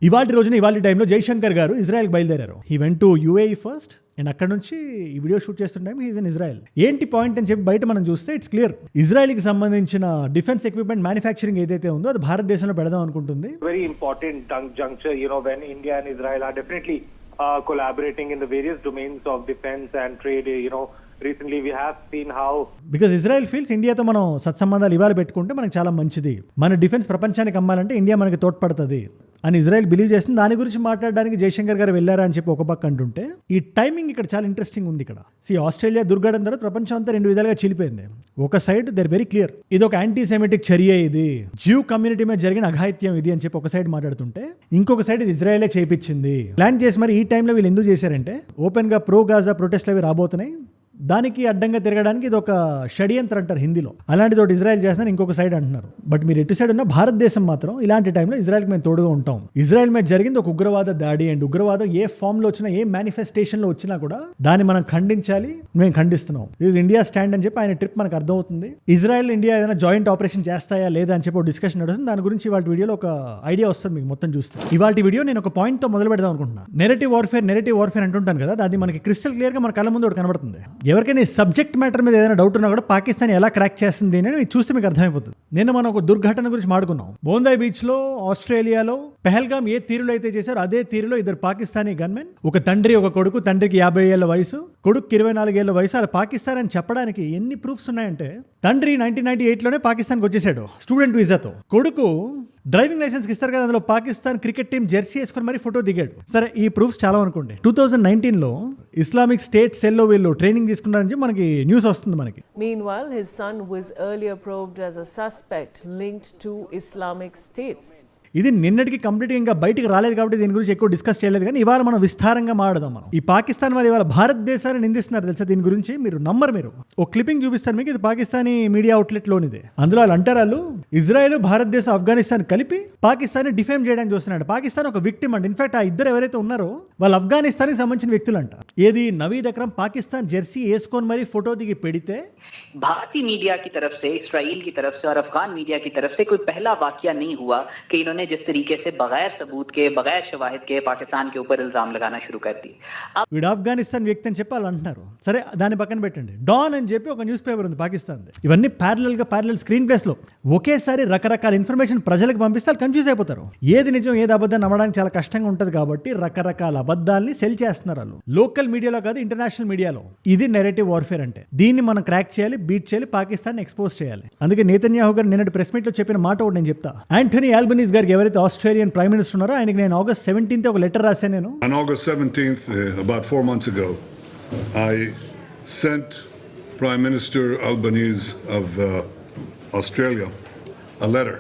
ఇవాళ రోజున ఇవాళ టైంలో జైశంకర్ గారు ఇజ్రాయెల్కి బయలుదేరారు. He went to UAE first and అక్కడ నుంచి ఈ వీడియో షూట్ చేస్తున్న టైం హీజ్ ఇన్ ఇజ్రాయెల్. ఏంటి పాయింట్ అని చెప్పి బయట మనం చూస్తే ఇట్స్ క్లియర్, ఇజ్రాయెల్కి సంబంధించిన డిఫెన్స్ ఎక్విప్మెంట్ మ్యానుఫ్యాక్చరింగ్ ఏదైతే ఉందో అది భారతదేశంలో పెడదాం అనుకుంటుంది. Very important juncture, when India and Israel are definitely collaborating in the various domains of defense and trade. Recently we have seen how because Israel feels ఇండియాతో మనం సత్సంబంధాలు ఇవాళ పెట్టుకుంటే మనకు చాలా మంచిది, మన డిఫెన్స్ ప్రపంచానికి అమ్మాలంటే ఇండియా మనకి తోడ్పడుతుంది అని ఇజ్రాయెల్ బిలీవ్ చేస్తుంది. దాని గురించి మాట్లాడడానికి జైశంకర్ గారు వెళ్ళారా అని చెప్పి ఒక పక్క అంటుంటే ఈ టైమింగ్ ఇక్కడ చాలా ఇంట్రెస్టింగ్ ఉంది. ఇక్కడ ఆస్ట్రేలియా దుర్ఘటన తర్వాత ప్రపంచం అంతా రెండు విధాలుగా చీలిపోయింది. ఒక సైడ్ దేర్ వెరీ క్లియర్, ఇది ఒక యాంటీ సెమిటిక్ చర్య, ఇది జ్యూ కమ్యూనిటీ మీద జరిగిన అఘాయిత్యం ఇది అని చెప్పి ఒక సైడ్ మాట్లాడుతుంటే, ఇంకొక సైడ్ ఇది ఇజ్రాయెలే చేయించింది ప్లాన్ చేసి. మరి ఈ టైంలో వీళ్ళు ఎందుకు చేశారంటే ఓపెన్ గా ప్రో గాజా ప్రొటెస్ట్లు అవి రాబోతున్నాయి, దానికి అడ్డంగా తిరగడానికి ఇది ఒక షడ్యంత్రం అంటారు హిందీలో, అలాంటిది ఒకటి ఇజ్రాయెల్ చేస్తున్నారు ఇంకొక సైడ్ అంటున్నారు. బట్ మీరు ఎటు సైడ్ ఉన్న భారతదేశం మాత్రం ఇలాంటి టైంలో ఇజ్రాయెల్కి మేము తోడుగా ఉంటాం. ఇజ్రాయెల్ మీద జరిగింది ఒక ఉగ్రవాద దాడి, అండ్ ఉగ్రవాదం ఏ ఫామ్ లో వచ్చినా ఏ మేనిఫెస్టేషన్ లో వచ్చినా కూడా దాన్ని మనం ఖండించాలి, మేము ఖండిస్తున్నాం. ఇది ఇండియా స్టాండ్ అని చెప్పి ఆయన ట్రిప్ మనకు అర్థమవుతుంది. ఇజ్రాయెల్ ఇండియా ఏదైనా జాయింట్ ఆపరేషన్ చేస్తాయా లేదా అని చెప్పి ఒక డిస్కషన్ నడుస్తుంది. దాని గురించి ఇవాళ వీడియోలో ఒక ఐడియా వస్తుంది మీకు మొత్తం చూస్తే. ఇవాళ వీడియో నేను ఒక పాయింట్ తో మొదలు పెడదాం అనుకుంటున్నాను. నెరేటివ్ వార్ఫేర్ అంటుంటాను కదా, అది మనకి క్రిస్టల్ క్లియర్ గా మన కళ్ళ ముందు ఒకటి కనబడుతుంది. ఎవరికైనా సబ్జెక్ట్ మ్యాటర్ మీద ఏదైనా డౌట్ ఉన్నా కూడా పాకిస్తాన్ ఎలా క్రాక్ చేస్తుంది అని చూస్తే మీకు అర్థమైపోతుంది. నిన్న మనం ఒక దుర్ఘటన గురించి మాట్లాడుకున్నాం. బోందాయ్ బీచ్ లో ఆస్ట్రేలియాలో పెహల్గామ్ ఏ తీరులో అయితే చేశారో అదే తీరులో ఇద్దరు పాకిస్తానీ గన్మెన్, ఒక తండ్రి ఒక కొడుకు, తండ్రికి 50 ఏళ్ల వయసు, కొడుకు 24 ఏళ్ల వయసు, అలా పాకిస్తాన్ అని చెప్పడానికి ఎన్ని ప్రూఫ్స్ ఉన్నాయంటే, తండ్రి 1998లోనే పాకిస్తాన్కి వచ్చేసాడు స్టూడెంట్ వీసాతో, కొడుకు డ్రైవింగ్ లైసెన్స్ ఇస్తారు కదా, అందులో పాకిస్తాన్ క్రికెట్ టీం జెర్సీ వేసుకొని మరి ఫోటో దిగాడు. సరే ఈ ప్రూఫ్స్ చాలా అనుకోండి. 2019లో ఇస్లామిక్ స్టేట్ సెల్లో వీళ్ళు ట్రైనింగ్ తీసుకున్నారని చెప్పి మనకి న్యూస్ వస్తుంది మనకి. Meanwhile, his son was earlier probed as a suspect linked to Islamic states. ఇది నిన్నటికి కంప్లీట్గా ఇంకా బయటికి రాలేదు కాబట్టి దీని గురించి ఎక్కువ డిస్కస్ చేయలేదు. కానీ ఇవాళ మనం విస్తారంగా మాట్లాడదాం. మనం ఈ పాకిస్తాన్ వాళ్ళు ఇవాళ భారతదేశాన్ని నిందిస్తున్నారు తెలుసా. దీని గురించి మీరు ఒక క్లిప్పింగ్ చూపిస్తాను మీకు, ఇది పాకిస్తానీ మీడియా అవుట్లెట్ లోనిదే. అందులో వాళ్ళు అంటారు, వాళ్ళు ఇజ్రాయెల్, భారతదేశం, ఆఫ్ఘనిస్తాన్ కలిపి పాకిస్తాన్ డిఫేమ్ చేయడానికి చూస్తున్నాడు. పాకిస్తాన్ ఒక విక్టిమ్ అంట. ఇన్ఫాక్ట్ ఆ ఇద్దరు ఎవరైతే ఉన్నారో వాళ్ళు ఆఫ్ఘనిస్తాన్కి సంబంధించిన వ్యక్తులు అంట. ఏది నవీద్ అక్రమ్ పాకిస్తాన్ జెర్సీ వేసుకొని మరి ఫోటో దిగి పెడితే भारतीय मीडिया की तरफ से, इस्राइल की तरफ से और अफगान मीडिया की तरफ से कोई पहला वाकया नहीं हुआ कि इन्होंने जिस तरीके से बगैर सबूत के, बगैर शवाहिद के पाकिस्तान के ऊपर इल्जाम लगाना शुरू कर दिए. వీడు ఆఫ్ఘనిస్తాన్ వ్యక్తి అని చెప్పి వాళ్ళు అంటున్నారు. సరే దాని పక్కన పెట్టండి. డాన్ అని చెప్పి ఒక న్యూస్ పేపర్ ఉంది పాకిస్తాన్. ఇవన్నీ ప్యారలల్ స్క్రీన్ ప్లేస్ లో ఒకేసారి రకరకాల ఇన్ఫర్మేషన్ ప్రజలకు పంపిస్తే వాళ్ళు కన్ఫ్యూజ్ అయిపోతారు. ఏది నిజం ఏది అబద్ధం నమ్మడానికి చాలా కష్టంగా ఉంటది కాబట్టి రకరకాల అబద్ధాలని సెల్ చేస్తున్నారు వాళ్ళు. లోకల్ మీడియాలో కాదు, ఇంటర్నేషనల్ మీడియాలో. ఇది నెరేటివ్ వార్ఫేర్ అంటే. దీన్ని మనం క్రాక్ చేయాలి, బీట్ చేయాలి, పాకిస్తాన్ ఎక్స్పోజ్ చేయాలి. అందుకే నేతన్యాహు గారు నిన్నటి ప్రెస్ మీట్ లో చెప్పిన మాట ఒకటి నేను చెప్తా. యాంటనీ ఆల్బనీస్ గారికి ఎవరైతే ఆస్ట్రేలియన్ ప్రైమ్ మినిస్టర్ ఉన్నారో ఆయనకి నేను August 17th ఒక లెటర్ రాశాను. నేను On August 17th, about 4 months ago, I sent Prime Minister Albanese of Australia a letter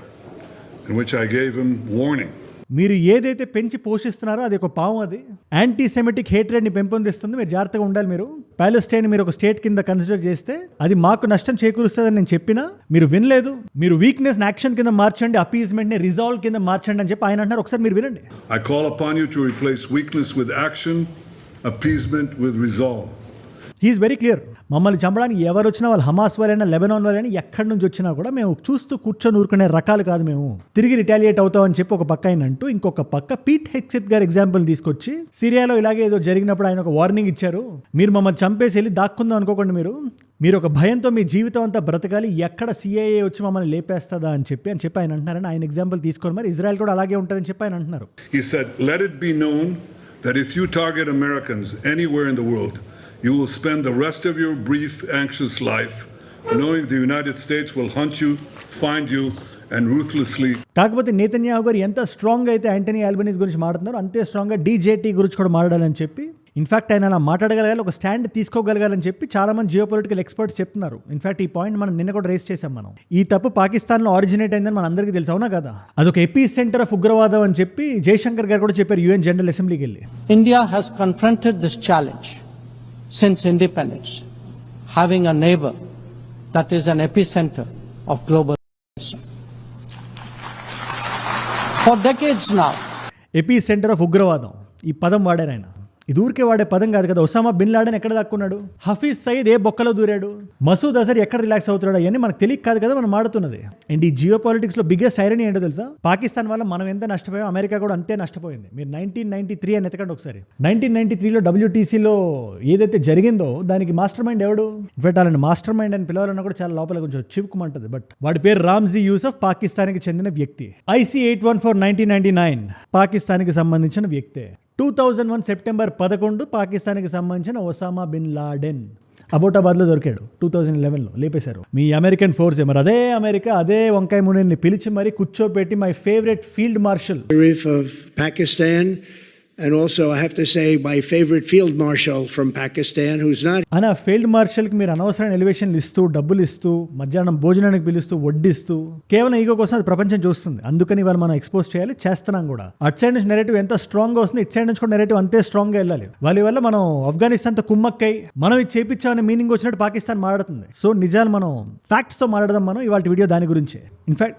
in which I gave him warning. మీరు ఏదైతే పెంచి పోషిస్తున్నారో అది ఒక పాము, అది యాంటీ సెమిటిక్ హేట్రెడ్ ని పెంపొందిస్తుంది. మీరు జాగ్రత్తగా ఉండాలి. మీరు ప్యాలెస్టైన్ మీరు ఒక స్టేట్ కింద కన్సిడర్ చేస్తే అది మాకు నష్టం చేకూరుస్తుందని నేను చెప్పినా మీరు వినలేదు. మీరు వీక్నెస్ యాక్షన్ కింద మార్చండి, అపీజ్మెంట్ ని రిజాల్వ్ కింద మార్చండి అని చెప్పి ఆయన అంటున్నారు. ఒకసారి మీరు వినండి. I call upon you to replace weakness with action, appeasement with resolve. He's very clear. మమ్మల్ని చంపడానికి ఎవరు వచ్చినా, వాళ్ళు హమాస్ వాళ్ళైనా, లెబనాన్ వాళ్ళైనా, ఎక్కడి నుంచి వచ్చినా కూడా మేము చూస్తూ కూర్చొని ఊరుకునే రకాలు కాదు, మేము తిరిగి రిటాలియేట్ అవుతామని చెప్పి ఒక పక్క ఆయన అంటూ, ఇంకొక పక్క పీట్ హెగ్సెత్ గారు ఎగ్జాంపుల్ తీసుకొచ్చి సిరియాలో ఇలాగే ఏదో జరిగినప్పుడు ఆయన ఒక వార్నింగ్ ఇచ్చారు. మీరు మమ్మల్ని చంపేసి వెళ్ళి దాక్కుందాం అనుకోకండి, మీరు ఒక భయంతో మీ జీవితం అంతా బ్రతకాలి, ఎక్కడ సిఐఏ వచ్చి మమ్మల్ని లేపేస్తుందా అని చెప్పి ఆయన అంటున్నారని ఆయన ఎగ్జాంపుల్ తీసుకొని మరి ఇజ్రాయెల్ కూడా అలాగే ఉంటుందని చెప్పి ఆయన అంటున్నారు. He said, let it be known that if you target Americans anywhere in the world, you will spend the rest of your brief, anxious life knowing the United States will hunt you, find you and ruthlessly. కాకపోతే Netanyahu గారు ఎంత strong అయితే Antony Albanese గురించి మాట్లాడుతున్నారు, అంతే strong గా DJT గురించి కూడా మాట్లాడాలని చెప్పి, ఇన్ఫాక్ట్ ఆయన అలా మాట్లాడగలగాలి, ఒక స్టాండ్ తీసుకోగలగాలని చెప్పి చాలా మంది జియోపొలిటికల్ ఎక్స్పర్ట్స్ చెప్తున్నారు. ఇన్ఫాక్ట్ ఈ పాయింట్ మనం నిన్న కూడా రేస్ చేసాం. మనం ఈ తప్పు పాకిస్తాన్ లో ఆరిజినేట్ అయిందని మన అందరికీ తెలుసు, అవునా కదా. అదొక ఎపీ సెంటర్ ఆఫ్ ఉగ్రవాదం అని చెప్పి జైశంకర్ గారు కూడా చెప్పారు యుఎన్ జనరల్ అసెంబ్లీకి వెళ్ళి. India has confronted this challenge since independence, having a neighbor that is an epicenter of global terrorism. For decades now, ఎపీ centre of ఉగ్రవాదం ఈ పదం వాడారు ఆయన. ఇది ఊరికే వాడే పదం కాదు కదా. ఒసామా బిన్ లాడెన్ ఎక్కడ దాక్కున్నాడు, హఫీజ్ సయీద్ ఏ బొక్కలో దూరాడు, మసూద్ అజర్ ఎక్కడ రిలాక్స్ అవుతున్నాడు, అవన్నీ మనకు తెలియక కాదు కదా మనం ఆడుతున్నది. అండ్ ఈ జియో పాలిటిక్స్ లో బిగ్గెస్ట్ ఐరనీ ఏంటో తెలుసా, పాకిస్తాన్ వల్ల మనం ఎంత నష్టపోయాం అమెరికా కూడా అంతే నష్టపోయింది. మీరు 1993 అని ఎతకండి ఒకసారి. 1993లో WTCలో ఏదైతే జరిగిందో దానికి మాస్టర్ మైండ్ ఎవడు, ఇన్ఫాక్ట్ వాళ్ళని మాస్టర్ మైండ్ అని పిలవాలన్నా కూడా చాలా లోపల కొంచెం చివుకుమంటది. బట్ వాడి పేరు రామ్జీ యూసఫ్, పాకిస్తాన్కి చెందిన వ్యక్తి. IC-814 1999 పాకిస్తాన్కి సంబంధించిన వ్యక్తే. 2001 సెప్టెంబర్ 11 పాకిస్తాన్కి సంబంధించిన ఒసామా బిన్ లాడెన్ అబోటాబాద్లో దొరికాడు. 2011లో లేపేశారు మీ అమెరికన్ ఫోర్సే. మరి అదే అమెరికా అదే వంకాయ మునిని పిలిచి మరి కూర్చోపెట్టి my favourite field marshal of Pakistan, and also I have to say my favorite field marshal from Pakistan, who's not అని ఆ ఫీల్డ్ మార్షల్కి మీరు అనవసరమైన ఎలివేషన్లు ఇస్తూ డబ్బులు ఇస్తూ మధ్యాహ్నం భోజనానికి పిలుస్తూ వడ్డిస్తూ కేవలం ఈగో కోసం అది ప్రపంచం చూస్తుంది. అందుకని వాళ్ళు మనం ఎక్స్పోజ్ చేయాలి, చేస్తున్నాం కూడా. అటు సైడ్ నుంచి నెరేటివ్ ఎంత స్ట్రాంగ్గా వస్తుంది, ఇటు సైడ్ నుంచి కూడా నెరేటివ్ అంతే స్ట్రాంగ్గా వెళ్ళాలి. వాళ్ళ వల్ల మనం ఆఫ్ఘనిస్తాన్తో కుమ్మక్కై మనం ఇది చేపించామనే మీనింగ్ వచ్చినట్టు పాకిస్తాన్ మాట్లాడుతుంది. సో నిజాలు మనం ఫ్యాక్ట్స్తో మాట్లాడదాం మనం ఇవాళ వీడియో దాని గురించే.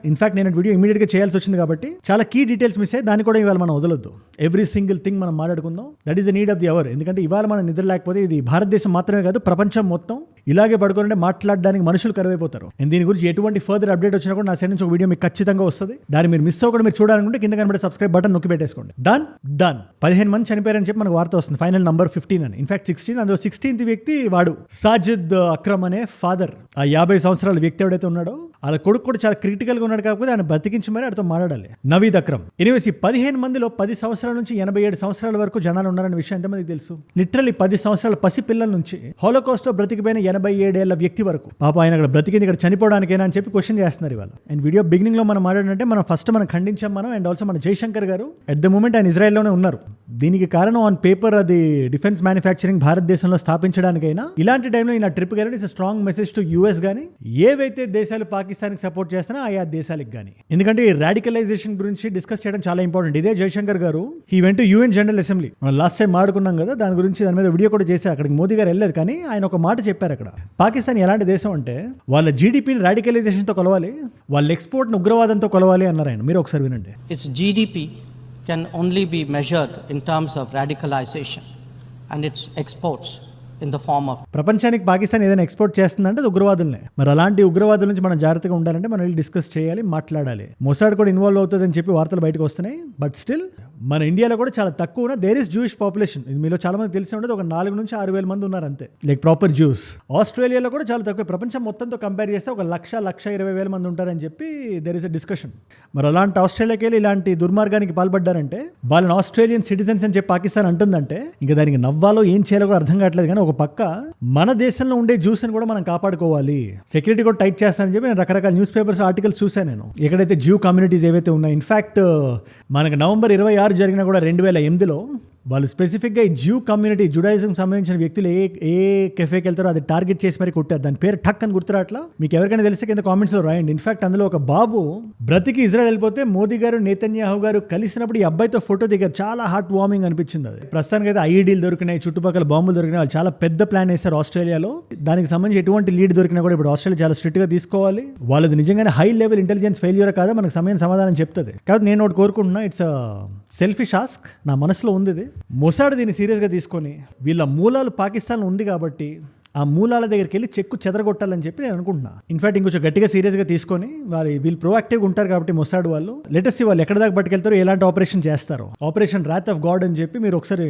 ఇన్ఫాక్ట్ నేను వీడియో ఇమీడియట్గా చేయాల్సి వచ్చింది కాబట్టి చాలా కీ డీటెయిల్స్ మిస్ అయ్యి దాన్ని కూడా ఇవాళ మనం వదలొద్దు. ఎవ్రీ సింగిల్ థింగ్ మనం మాట్లాడుకుందాం. That is the need of the hour. ఎందుకంటే ఇవాళ మనం నిద్ర లేకపోతే ఇది భారతదేశం మాత్రమే కాదు ప్రపంచం మొత్తం ఇలాగే పడుకుంటే మాట్లాడడానికి మనుషులు కరువైపోతారు. దీని గురించి ఎటువంటి ఫర్దర్ అప్డేట్ వచ్చినా కూడా నా సైడ్ నుంచి ఒక వీడియో మీకు ఖచ్చితంగా వస్తుంది. దాన్ని మీరు మిస్ అవ్వకుండా మీరు చూడాలనుకుంటే కింద కనబడే సబ్స్క్రైబ్ బటన్ నొక్కి పెట్టేసుకోండి. డన్ 15 మంది చనిపోయారని చెప్పి మనకు వార్త వస్తుంది. ఫైనల్ నంబర్ 15 అని. ఇన్ఫాక్ట్ 16, అందులో 16th వ్యక్తి వాడు సాజిద్ అక్రమ్ అనే ఫాదర్. ఆ 50 సంవత్సరాల వ్యక్తి ఎవడైతే ఉన్నాడో వాళ్ళ కొడుకు కూడా చాలా క్రిటికల్ గా ఉన్నాడు. కాకపోతే ఆయన బతికించి మరి అతను మాట్లాడాలి. నవీద్ అక్రమ్. ఎనీవేస్ ఈ 15 మందిలో 10 సంవత్సరాల నుంచి 87 సంవత్సరాల వరకు జనాలు ఉన్నారనే విషయం ఎంతమందికి తెలుసు? లిటరల్లీ 10 సంవత్సరాల పసి పిల్లల నుంచి హోలోకాస్ట్ లో బ్రతికిపోయిన 87 ఏళ్ల వ్యక్తి వరకు. పాప ఆయన అక్కడ బ్రతికింది ఇక్కడ చనిపోవడానికైనా అని చెప్పి క్వశ్చన్ చేస్తున్నారు ఇవాళ. అండ్ వీడియో బిగినింగ్ లో మనం మాట్లాడంటే మనం ఫస్ట్ మనం ఖండించాం మనం. అండ్ ఆల్సో మన జైశంకర్ గారు ఎట్ ద మూమెంట్ ఆయన ఇజ్రాయెల్లోనే ఉన్నారు. దీనికి కారణం ఆన్ పేపర్ అది డిఫెన్స్ మ్యానుఫ్యాక్చరింగ్ భారతదేశంలో స్థాపించడానికైనా ఇలాంటి టైంలో ఇలా ట్రిప్ వెళ్ళడం it's strong message to US గానీ ఏవైతే దేశాలు పాకిస్తాన్కి సపోర్ట్ చేస్తున్నా ఆయా దేశాలకు గానీ. ఎందుకంటే ఈ రాడికలైజేషన్ గురించి డిస్కస్ చేయడం చాలా ఇంపార్టెంట్. ఇదే జైశంకర్ గారు he went to UN general assembly. మనం లాస్ట్ టైం మాడుకున్నాం కదా దాని గురించి, దాని మీద వీడియో కూడా చేశారు. అక్కడికి మోదీ గారు వెళ్ళలేదు కానీ ఆయన ఒక మాట చెప్పారు. అక్కడ పాకిస్తాన్ ఎలాంటి దేశం అంటే వాళ్ళ జీడిపిని రాడికలైజేషన్తో కొలవాలి, వాళ్ళ ఎక్స్పోర్ట్ని ఉగ్రవాదంతో కొలవాలి అన్నారు ఆయన. మీరు ఒకసారి వినండి. Its GDP can only be measured in terms of radicalization and its exports in the form of ప్రపంచానికి పాకిస్తాన్ ఏదైనా ఎక్స్పోర్ట్ చేస్తుందంటే అది ఉగ్రవాదులనే. మరి అలాంటి ఉగ్రవాదుల నుంచి మనం జాగ్రత్తగా ఉండాలంటే మనం వెళ్ళి డిస్కస్ చేయాలి, మాట్లాడాలి. మొసాడ్ కూడా ఇన్వాల్వ్ అవుతుందని చెప్పి వార్తలు బయటకు వస్తున్నాయి. బట్ స్టిల్ మన ఇండియాలో కూడా చాలా తక్కువ దేర్ ఇస్ జూయిష్ పాపులేషన్. ఇది మీలో చాలా మంది తెలిసి ఉండదు. ఒక 4 నుంచి 6 వేల మంది ఉన్నారు అంతే, లైక్ ప్రాపర్ జ్యూస్. ఆస్ట్రేలియాలో కూడా చాలా తక్కువ. ప్రపంచం మొత్తంతో కంపేర్ చేస్తే ఒక 1,20,000 మంది ఉంటారని చెప్పి దేర్ ఇస్ అ డిస్కషన్. మరి అలాంటి ఆస్ట్రేలియాకి వెళ్ళి ఇలాంటి దుర్మార్గానికి పాల్పడ్డారంటే వాళ్ళని ఆస్ట్రేలియన్ సిటిజన్స్ అని చెప్పి పాకిస్తాన్ అంటుందంటే ఇంకా దానికి నవ్వాలో ఏం చేయాలో కూడా అర్థం కావట్లేదు. కానీ ఒక పక్క మన దేశంలో ఉండే జ్యూస్ అని కూడా మనం కాపాడుకోవాలి, సెక్యూరిటీ కూడా టైట్ చేస్తానని చెప్పి నేను రకరకాల న్యూస్ పేపర్స్ ఆర్టికల్స్ చూశాను నేను. ఎక్కడైతే జ్యూ కమ్యూనిటీస్ ఏవైతే ఉన్నాయి, ఇన్ఫాక్ట్ మనకు నవంబర్ 26 జరిగిన కూడా 2008లో వాళ్ళు స్పెసిఫిక్గా ఈ జ్యూ కమ్యూనిటీ జుడాయిజం సంబంధించిన వ్యక్తులు ఏ కెఫేకి వెళ్తారో అది టార్గెట్ చేసి మరి కొట్టారు. దాని పేరు టక్ అని గుర్తురాట్లా. మీకు ఎవరికైనా తెలిస్తే కింద కామెంట్స్లో రాయండి. ఇన్ఫాక్ట్ అందులో ఒక బాబు బ్రతికి ఇజ్రాయెల్ వెళ్ళిపోతే మోదీ గారు నేతన్యాహు గారు కలిసినప్పుడు ఈ అబ్బాయితో ఫోటో దిగారు. చాలా హార్ట్ వార్మింగ్ అనిపించింది అది. ప్రస్తుతానికి అయితే ఐఈడీలు దొరికినాయి, చుట్టుపక్కల బాంబులు దొరికినాయి. వాళ్ళు చాలా పెద్ద ప్లాన్ వేశారు ఆస్ట్రేలియాలో. దానికి సంబంధించి ఎటువంటి లీడ్ దొరికినా కూడా ఇప్పుడు ఆస్ట్రేలియా చాలా స్ట్రిక్ట్గా తీసుకోవాలి. వాళ్ళది నిజంగానే హై లెవెల్ ఇంటెలిజెన్స్ ఫెయిల్యూర్ కాదా మనకు సమయం సమాధానం చెప్తుంది. కాబట్టి నేను ఒకటి కోరుకుంటున్నా, ఇట్స్ సెల్ఫిష్ ఆస్క్, నా మనసులో ఉంది ఇది. మొసాడ్ దీన్ని సీరియస్గా తీసుకొని వీళ్ళ మూలాలు పాకిస్తాన్లో ఉంది కాబట్టి ఆ మూలాల దగ్గరికి వెళ్ళి చెక్కు చెదరగొట్టాలని చెప్పి నేను అనుకుంటున్నా. ఇన్ఫాక్ట్ ఇంకొంచెం గట్టిగా సీరియస్గా తీసుకొని వీళ్ళు ప్రొయాక్టివ్గా ఉంటారు కాబట్టి మొసాడ్ వాళ్ళు లేటెస్ట్ వాళ్ళు ఎక్కడ దాకా పట్టుకెళ్తారో, ఎలాంటి ఆపరేషన్ చేస్తారో. ఆపరేషన్ రాత్ ఆఫ్ గాడ్ అని చెప్పి మీరు ఒకసారి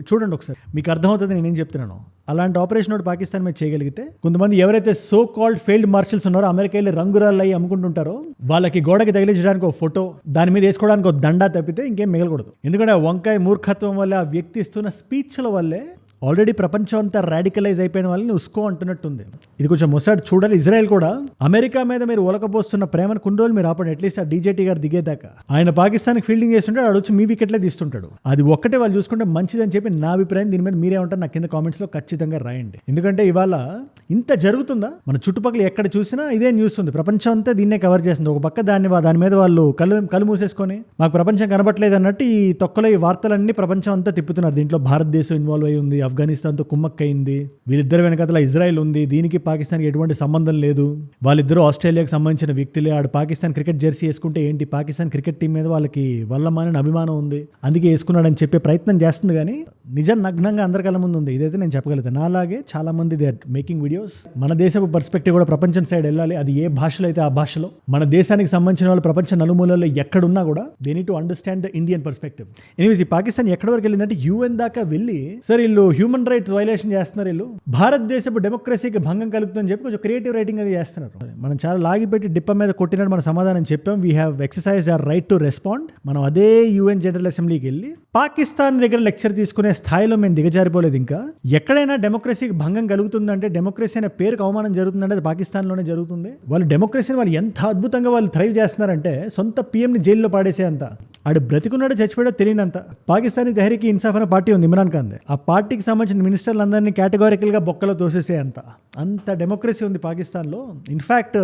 చూడండి, ఒకసారి మీకు అర్థమవుతుంది నేనేం చెప్తున్నాను. అలాంటి ఆపరేషన్ ఒకటి పాకిస్తాన్ మీద చేయగలిగితే కొంతమంది ఎవరైతే సో కాల్డ్ ఫెయిల్డ్ మార్షల్స్ ఉన్నారో అమెరికా వెళ్ళి రంగురాళ్ళు అయ్యి అమ్ముకుంటుంటారో వాళ్ళకి గోడకి తగిలించడానికి ఒక ఫోటో, దాని మీద వేసుకోవడానికి ఒక దండా తప్పితే ఇంకేం మిగలకూడదు. ఎందుకంటే ఆ వంకాయ మూర్ఖత్వం వల్ల ఆ వ్యక్తి ఇస్తున్న స్పీచ్ల వల్లే ఆల్రెడీ ప్రపంచం అంతా రాడికలైజ్ అయిపోయిన వాళ్ళని ఉస్కో అంటున్నట్టుంది. ఇది కొంచెం మొసాడ్ చూడాలి. ఇజ్రాయెల్ కూడా అమెరికా మీద మీరు ఒలకపోస్తున్న ప్రేమను కొన్ని రోజులు మీరు ఆపండి. అట్లీస్ట్ ఆ డీజేటీ గారు దిగేదాకా ఆయన పాకిస్తాన్కి ఫీల్డింగ్ చేస్తుంటాడు, ఆడు వచ్చి మీ వికెట్లే తీస్తుంటాడు. అది ఒక్కటే వాళ్ళు చూసుకుంటే మంచిదని చెప్పి నా అభిప్రాయం. దీని మీద మీరే ఉంటారు నాకు కింద కామెంట్స్లో ఖచ్చితంగా రాయండి. ఎందుకంటే ఇవాళ ఇంత జరుగుతుందా? మన చుట్టుపక్కల ఎక్కడ చూసినా ఇదే న్యూస్ ఉంది. ప్రపంచం అంతా దీన్నే కవర్ చేస్తుంది. ఒక పక్క దాని మీద వాళ్ళు కళ్ళు మూసేసుకొని మాకు ప్రపంచం కనబట్లేదు అన్నట్టు ఈ తొక్కలో ఈ వార్తలన్నీ ప్రపంచం అంతా తిప్పుతున్నారు. దీంట్లో భారతదేశం ఇన్వాల్వ్ అయి ఉంది, ఆఫ్ఘనిస్తాన్తో కుమ్మక్కయింది, వీళ్ళిద్దరు వెనకాతల ఇజ్రాయెల్ ఉంది, దీనికి పాకిస్తాన్కి ఎటువంటి సంబంధం లేదు, వాళ్ళిద్దరూ ఆస్ట్రేలియాకి సంబంధించిన వ్యక్తులే, ఆడు పాకిస్తాన్ క్రికెట్ జెర్సీ వేసుకుంటే ఏంటి, పాకిస్తాన్ క్రికెట్ టీం మీద వాళ్ళకి వల్లమాని అభిమానం ఉంది అందుకే వేసుకున్నాడని చెప్పే ప్రయత్నం చేస్తుంది. కానీ నిజం నగ్నంగా అందరి కళ్ళ ముందు ఉంది. ఇదైతే నేను చెప్పగలుగుతాను. నాలాగే చాలా మంది దే ఆర్ మేకింగ్ వీడియోస్. మన దేశపు పర్స్పెక్టివ్ కూడా ప్రపంచం సైడ్ వెళ్ళాలి. అది ఏ భాషలో అయితే ఆ భాషలో, మన దేశానికి సంబంధించిన వాళ్ళు ప్రపంచ నలుమూలల్లో ఎక్కడున్నా కూడా they need to understand the Indian perspective. Anyways, ఈ పాకిస్తాన్ ఎక్కడి వరకు వెళ్ళిందంటే UN దాకా వెళ్ళి సార్ వీళ్ళు హ్యూమన్ రైట్స్ వైలేషన్ చేస్తున్నారు, వీళ్ళు భారతదేశపు డెమోక్రసీకి భంగం కలుగుతుందని చెప్పి కొంచెం క్రియేటివ్ రైటింగ్ అది చేస్తున్నారు. మనం చాలా లాగిపెట్టి డిప్ప మీద కొట్టినట్టు మన సమాధానం చెప్పాం. We have exercised our right to respond. మనం అదే UN జనరల్ అసెంబ్లీకి వెళ్ళి పాకిస్తాన్ దగ్గర లెక్చర్ తీసుకునే స్థాయిలో మేము దిగజారిపోలేదు. ఇంకా ఎక్కడైనా డెమోక్రసీకి భంగం కలుగుతుందంటే, డెమోక్రసీ అనే పేరుకు అవమానం జరుగుతుందంటే అది పాకిస్తాన్లోనే జరుగుతుంది. వాళ్ళు డెమోక్రసీని వాళ్ళు ఎంత అద్భుతంగా వాళ్ళు థ్రైవ్ చేస్తున్నారంటే సొంత PMని జైల్లో పాడేసే అంత, ఆడు బ్రతికున్నాడో చచ్చిపోయాడో తెలియనంత. పాకిస్తానీ తెహరీకి ఇన్సాఫ్ అనే పార్టీ ఉంది, ఇమ్రాన్ ఖాన్. ఆ పార్టీకి సంబంధించిన మినిస్టర్లందరినీ కేటగారికల్గా బొక్కలో తోసేసే అంత డెమోక్రసీ ఉంది పాకిస్తాన్లో. ఇన్ఫాక్ట్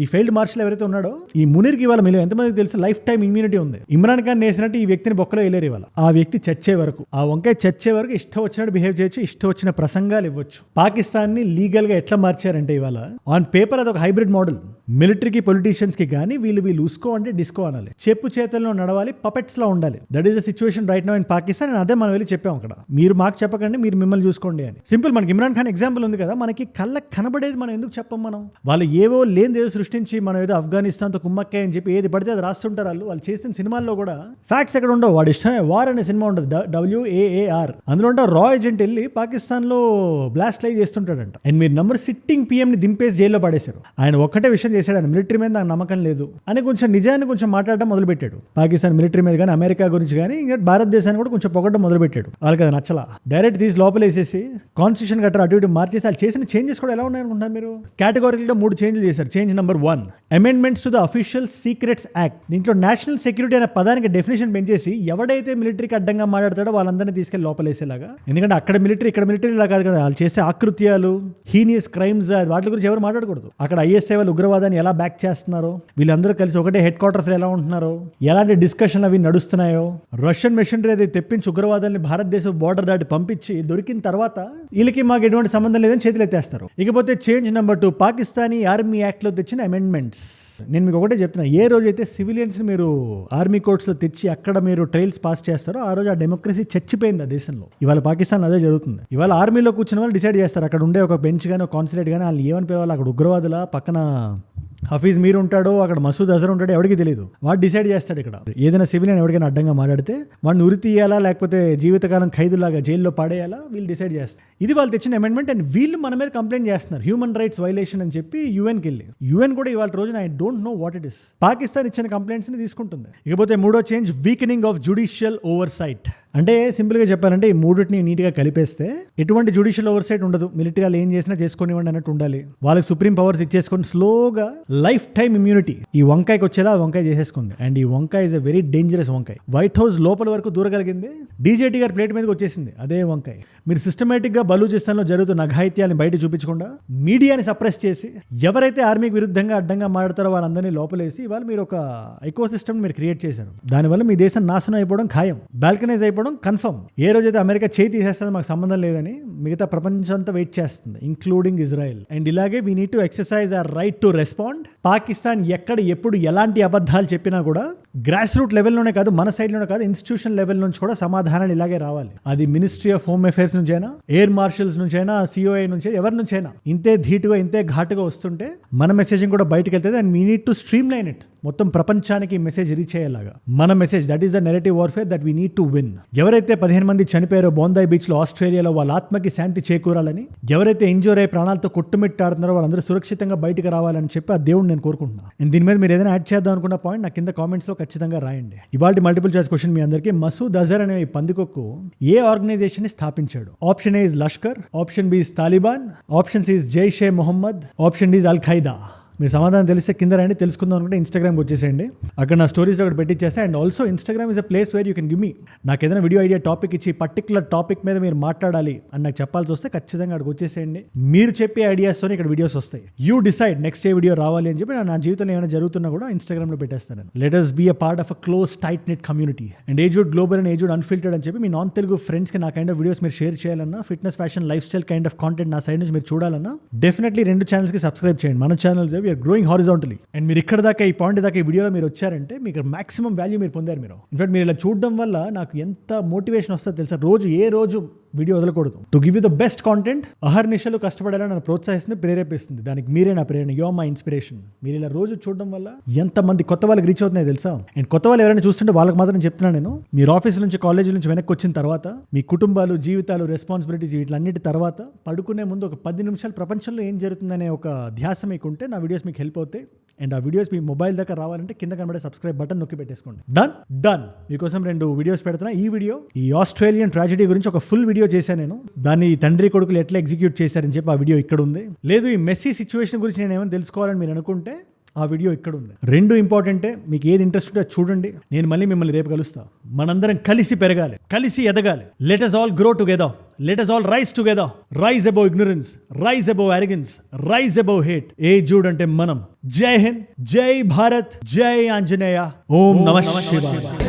ఈ ఫెయిల్డ్ మార్షల్ ఎవరైతే ఉన్నాడో ఈ మునీర్కి ఇవాళ మిలియన్ ఎంతమందికి తెలుసు లైఫ్ టైం ఇమ్యూనిటీ ఉంది. ఇమ్రాన్ ఖాన్ వేసినట్టు ఈ వ్యక్తిని బొక్కలో వెళ్ళారు ఇవాళ. ఆ వ్యక్తి చచ్చే వరకు, ఆ వంకాయ చచ్చే వరకు ఇష్టం వచ్చినట్టు బిహేవ్ చేయొచ్చు, ఇష్టం వచ్చిన ప్రసంగాలు ఇవ్వచ్చు. పాకిస్తాన్ని లీగల్గా ఎట్లా మార్చారంటే ఇవాళ ఆన్ పేపర్ అది ఒక హైబ్రిడ్ మోడల్. మిలిటరీకి పొలిటీషియన్స్కి కానీ వీళ్ళు ఉస్కో అంటే డిస్కో అనాలి, చెప్పు చేతల్లో నడవాలి, పపెట్స్ లో ఉండాలి. That is the situation right now in Pakistan. అదే మనం వెళ్ళి చెప్పాం అక్కడ, మీరు మాకు చెప్పకండి, మీరు మిమ్మల్ని చూసుకోండి అని. సింపుల్. మనకి ఇమ్రాన్ ఖాన్ ఎగ్జాంపుల్ ఉంది కదా, మనకి కళ్ళకి కనబడేది మనం ఎందుకు చెప్పం? వాళ్ళు ఏవో లేనిదేదో సృష్టించి మనం ఏదో ఆఫ్ఘనిస్తాన్తో కుమ్మక్కాయ అని చెప్పి ఏది పడితే అది రాస్తుంటారు. వాళ్ళు చేసిన సినిమాల్లో కూడా ఫ్యాక్ట్స్ ఎక్కడ ఉండవు. వాడు ఇష్టమే వార్ అనే సినిమా ఉంటుంది, WAAR. అందులో ఉంటా రా ఏజెంట్ వెళ్ళి పాకిస్తాన్ లో బ్లాస్ట్ లైవ్ చేస్తుంటాడంట. అండ్ మీరు నంబర్ సిట్టింగ్ PMని దింపేసి జైల్లో పడేశారు. ఆయన ఒక్కటే విషయం చేశాడు, ఆయన మిలిటరీ మీద నాకు నమ్మకం లేదు అని కొంచెం నిజాన్ని కొంచెం మాట్లాడడం మొదలుపెట్టాడు. పాకిస్తాన్ మిలిటరీ మీద కానీ అమెరికా గురించి కానీ ఇంకా భారతదేశాన్ని కూడా కొంచెం పొగడం మొదలుపెట్టాడు. వాళ్ళకి అది నచ్చలా. డైరెక్ట్ తీసి లోపలేసేసి కాన్స్టిట్యూషన్ గట్రా అటు ఇటు మార్చేసి వాళ్ళు చేసిన చేంజెస్ కూడా ఎలా ఉన్నాయనుకుంటున్నారు మీరు? కేటగిరీగా 3 చేంజ్లు చేశారు. Change number 1, amendments to the official secrets act. దీంట్లో నేషనల్ సెక్యూరిటీ అనే పదానికి డెఫినేషన్ పెంచేసి ఎవడైతే మిలిటరీకి అడ్డంగా మాట్లాడతాడో వాళ్ళందరినీ తీసుకెళ్లి లోపలేసేలాగా. ఎందుకంటే అక్కడ మిలిటరీ ఇక్కడ మిలిటరీ ఇలా కాదు కదా, వాళ్ళు చేసే ఆకృత్యాలు, హీనియస్ క్రైమ్స్, వాటి గురించి ఎవరు మాట్లాడకూడదు. అక్కడ ISI వాళ్ళు ఉగ్రవాదాన్ని ఎలా బ్యాక్ చేస్తున్నారో, వీళ్ళందరూ కలిసి ఒకటే హెడ్ క్వార్టర్స్ ఎలా ఉంటున్నారో, ఎలాంటి డిస్కషన్లు అవి నడుస్తున్నాయో, రష్యన్ మెషినరీ అది తెప్పించి ఉగ్రవాదాన్ని భారతదేశం బోర్డర్ దాటి పంపించి దొరికిన తర్వాత వీళ్ళకి మాకు ఎటువంటి సంబంధం లేదని చేతులు ఎత్తేస్తారు. ఇకపోతే change number 2, Pakistani army act లో తెచ్చిన అమెండ్మెంట్స్. నేను మీకు ఒకటే చెప్తున్నా, ఏ రోజైతే సివిలియన్స్ మీరు ఆర్మీ కోర్ట్స్ లో తెచ్చి అక్కడ మీరు ట్రయల్స్ పాస్ చేస్తారో ఆ రోజు ఆ డెమోక్రసీ చచ్చిపోయింది ఆ దేశంలో. ఇవాళ పాకిస్తాన్ అదే జరుగుతుంది. ఇవాళ ఆర్మీలో కూర్చున్న వాళ్ళు డిసైడ్ చేస్తారు, అక్కడ ఉండే ఒక బెంచ్ కానీ ఒక కాన్సులేట్ కానీ వాళ్ళు ఏమని పిలవాలి, అక్కడ ఉగ్రవాదుల పక్కన హఫీజ్ మీర్ ఉంటాడో అక్కడ మసూద్ అజర్ ఉంటాడో ఎవరికి తెలియదు. వాడు డిసైడ్ చేస్తాడు. ఇక్కడ ఏదైనా సివిలియన్ ఎవరికైనా అడ్డంగా మాట్లాడితే వాడిని ఉరి తీయాలా లేకపోతే జీవితకాలం ఖైదులాగా జైల్లో పడేయాలా వీళ్ళు డిసైడ్ చేస్తారు. ఇది వాళ్ళు తెచ్చిన అమెండ్మెంట్. అండ్ వీళ్ళు మన మీద కంప్లైంట్ చేస్తున్నారు హ్యూమన్ రైట్స్ వైలేషన్ అని చెప్పి UNకి వెళ్ళి. UN కూడా ఇవాళ రోజున I don't know what it is. Pakistan ఇచ్చిన కంప్లైంట్స్ ని తీసుకుంటుంది. ఇకపోతే 3వ change, weakening of judicial oversight. అంటే సింపుల్గా చెప్పాలంటే ఈ మూడింటిని నీట్గా కలిపేస్తే ఎటువంటి జ్యుడిషియల్ ఓవర్సైట్ ఉండదు. మిలిటరీ వాళ్ళు ఏం చేసినా చేసుకోనివ్వండి అన్నట్టు ఉండాలి. వాళ్ళకి సుప్రీం పవర్స్ ఇచ్చేసుకొని స్లోగా లైఫ్ టైం ఇమ్యూనిటీ ఈ వంకాయకి వచ్చేలా వంకాయ చేసేసుకుంది. అండ్ ఈ వంకాయ ఇస్ ఎ వెరీ డేంజరస్ వంకాయ. వైట్ హౌస్ లోపల వరకు దూరగలిగింది, DJT గారి ప్లేట్ మీదకి వచ్చేసింది అదే వంకాయ. మీరు సిస్టమేటిక్గా బలూచిస్తాన్లో జరుగుతున్న అఘాయిత్యాన్ని బయట చూపించకుండా మీడియాని సప్రెస్ చేసి ఎవరైతే ఆర్మీకి విరుద్ధంగా అడ్డంగా మాడతారో వాళ్ళందరినీ లోపలేసి వాళ్ళు మీరు ఒక ఎకో సిస్టమ్ మీరు క్రియేట్ చేశారు. దానివల్ల మీ దేశం నాశనం అయిపోవడం ఖాయం, బాల్కనైజ్ అయిపోవడం కన్ఫర్మ్. ఏ రోజైతే అమెరికా చేయి తీసేస్తుంది మాకు సంబంధం లేదని మిగతా ప్రపంచం అంతా వెయిట్ చేస్తుంది, ఇంక్లూడింగ్ ఇజ్రాయెల్. అండ్ ఇలాగే we need to exercise our right to respond. Pakistan ఎక్కడ ఎప్పుడు ఎలాంటి అబద్ధాలు చెప్పినా కూడా గ్రాస్ రూట్ లెవెల్లోనే కాదు, మన సైడ్లోనే కాదు, ఇన్స్టిట్యూషన్ లెవెల్ నుంచి కూడా సమాధానాలు ఇలాగే రావాలి. అది మినిస్ట్రీ ఆఫ్ హోమ్ అఫైర్స్ నుంచైనా, ఎయిర్ మార్షల్స్ నుంచైనా, COI నుంచి, ఎవరి నుంచైనా ఇంతే ధీటుగా ఇంతే ఘాటుగా వస్తుంటే మన మెసేజింగ్ కూడా బయటకు వెళ్తుంది. And we need to stream line it. మొత్తం ప్రపంచానికి మెసేజ్ రీచ్ అయ్యేలాగా మన message, that is the narrative warfare that we need to win. ఎవరైతే 15 మంది చనిపోయారో బోందాయి బీచ్ లో ఆస్ట్రేలియాలో వాళ్ళ ఆత్మకి శాంతి చేకూరాలని, ఎవరైతే ఇంజూర్ అయ్యి ప్రాణాలతో కొట్టుమిట్టాడుతున్నారో వాళ్ళందరూ సురక్షితంగా బయటకు రావాలని చెప్పి ఆ దేవుడు నేను కోరుకుంటున్నాను. దీని మీద మీరు ఏదైనా యాడ్ చేద్దాం అనుకున్న పాయింట్ నాకు కింద కామెంట్స్ లో ఖచ్చితంగా రాయండి. ఇవాళ మల్టిపుల్ చాయిస్ క్వశ్చన్ మీ అందరికీ, మసూద్ అజర్ అనే ఈ పందికొక్కు ఏ ఆర్గనైజేషన్ ని స్థాపించాడు? Option A is Lashkar, option B is Taliban, option C is Jaishe Mohammed, option D is al Qaeda. మీరు సమాధానం తెలిస్తే కింద రండి, తెలుసుకుందాం అనుకుంటే ఇన్స్టాగ్రామ్కి వచ్చేసేయండి. అక్కడ నా స్టోరీస్ ఒకటి పెట్టించేస్తే. And also Instagram is a place where you can give me, నాకు ఏదైనా వీడియో ఐడియా టాపిక్ ఇచ్చి పర్టికులర్ టాపిక్ మీద మీరు మాట్లాడాలి అని నాకు చెప్పాల్సి వస్తే ఖచ్చితంగా అక్కడికి వచ్చేసేయండి. మీరు చెప్పే ఐడియాస్తో ఇక్కడ వీడియోస్ వస్తాయి. You decide next A video రావాలి అని చెప్పి నా జీవితంలో ఏమైనా జరుగుతున్నా కూడా ఇన్స్టాగ్రామ్లో పెట్టేస్తాను. Let us be a part of a close tight knit community and Agewood Global and Agewood Unfiltered అని చెప్పి మీ నాన్ తెలుగు ఫ్రెండ్స్కి నా కైండ్ ఆఫ్ వీడియోస్ మీరు షేర్ చేయాలన్నా, fitness fashion lifestyle kind of content నా సైడ్ నుంచి మీరు చూడాలన్నా డెఫినెట్లీ 2 ఛానల్స్కి సబ్స్క్రైబ్ చేయండి. మన channels we're growing horizontally. And మీరు ఇక్కడ దాకా ఈ పాయింట్ దాకా ఈ వీడియోలో మీరు వచ్చారంటే మీకు మాక్సిమం వాల్యూ మీరు పొందారు. మీరు ఇన్ఫాక్ట్ మీరు ఇలా చూడడం వల్ల నాకు ఎంత మోటివేషన్ వస్తుందో తెలుసా. ఏ రోజు వీడియో వదలకూడదు. To give you the best content అహర్నిశలు కష్టపడాలని నన్ను ప్రోత్సహిస్తుంది, ప్రేరేపిస్తుంది. దానికి మీరే నా ప్రేరణ. You are my inspiration. మీరు ఇలా రోజు చూడడం వల్ల ఎంతమంది కొత్త వాళ్ళకి రీచ్ అవుతున్నాయి తెలుసా. అండ్ కొత్త వాళ్ళు ఎవరైనా చూస్తుంటే వాళ్ళకి మాత్రం చెప్తున్నాను నేను, మీరు ఆఫీస్ నుంచి కాలేజీ నుంచి వెనక్కి వచ్చిన తర్వాత మీ కుటుంబాలు, జీవితాలు, రెస్పాన్సిబిలిటీస్ వీటిలన్నిటి తర్వాత పడుకునే ముందు ఒక 10 నిమిషాలు ప్రపంచంలో ఏం జరుగుతుందనే ఒక ధ్యాస మీకుంటే నా వీడియోస్ మీకు హెల్ప్ అవుతాయి. అండ్ ఆ వీడియోస్ మీ మొబైల్ దాకా రావాలంటే కింద కనబడే సబ్స్క్రైబ్ బటన్ నొక్కి పెట్టేసుకోండి. డన్. మీకోసం 2 వీడియోస్ పెడుతున్నా. ఈ వీడియో ఈ ఆస్ట్రేలియన్ ట్రాజెడీ గురించి ఒక ఫుల్ వీడియో చేశాను నేను. దాన్ని తండ్రి కొడుకులు ఎట్లా ఎగ్జిక్యూట్ చేశారని చెప్పి ఆ వీడియో ఇక్కడ ఉంది. లేదు ఈ మెస్సీ సిచ్యువేషన్ గురించి నేను ఏమైనా తెలుసుకోవాలని మీరు అనుకుంటే ఆ వీడియో ఇక్కడ ఉంది. 2 ఇంపార్టెంటే. మీకు ఏది ఇంట్రెస్ట్ ఉంటే చూడండి. నేను మళ్ళీ మిమ్మల్ని రేపు కలుస్తా. మనందరం కలిసి పెరగాలి, కలిసి ఎదగాలి. Let us all grow together. Let us all rise together. Rise above ignorance, rise above arrogance, rise above hate. Agewood అంటే మనం. జై హింద్, జై భారత్, జై ఆంజనేయ. ఓం నమః శివాయ.